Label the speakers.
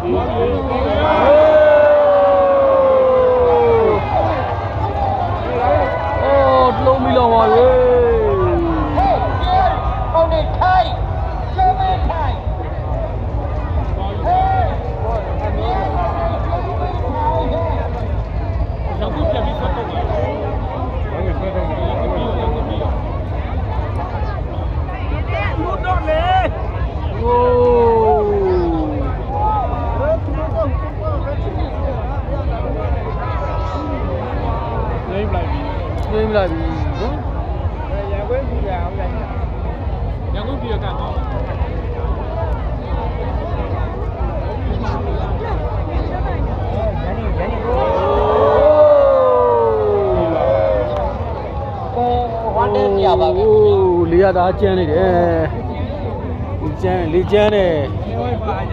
Speaker 1: လုံးပြီးတော့ပါလေ
Speaker 2: ဟုတ်နေထိုင်ကျမထိုင်
Speaker 3: ရောက်ပြီပြန်ပြီးဆက်တော့တယ်ဟုတ်ကဲ့ဆက်တော့တယ်လူတော့လေ
Speaker 1: โอ้နေမလိုက်ပြီနော်
Speaker 3: ရန်ကုန်ပြည်ရအောင်ရရန်ကုန်ပြည်ကတော့
Speaker 2: ဝန်တဲ့ပြပါပြီ
Speaker 1: လေးရတာကျန်းနေတယ်လေးကျန်းတယ်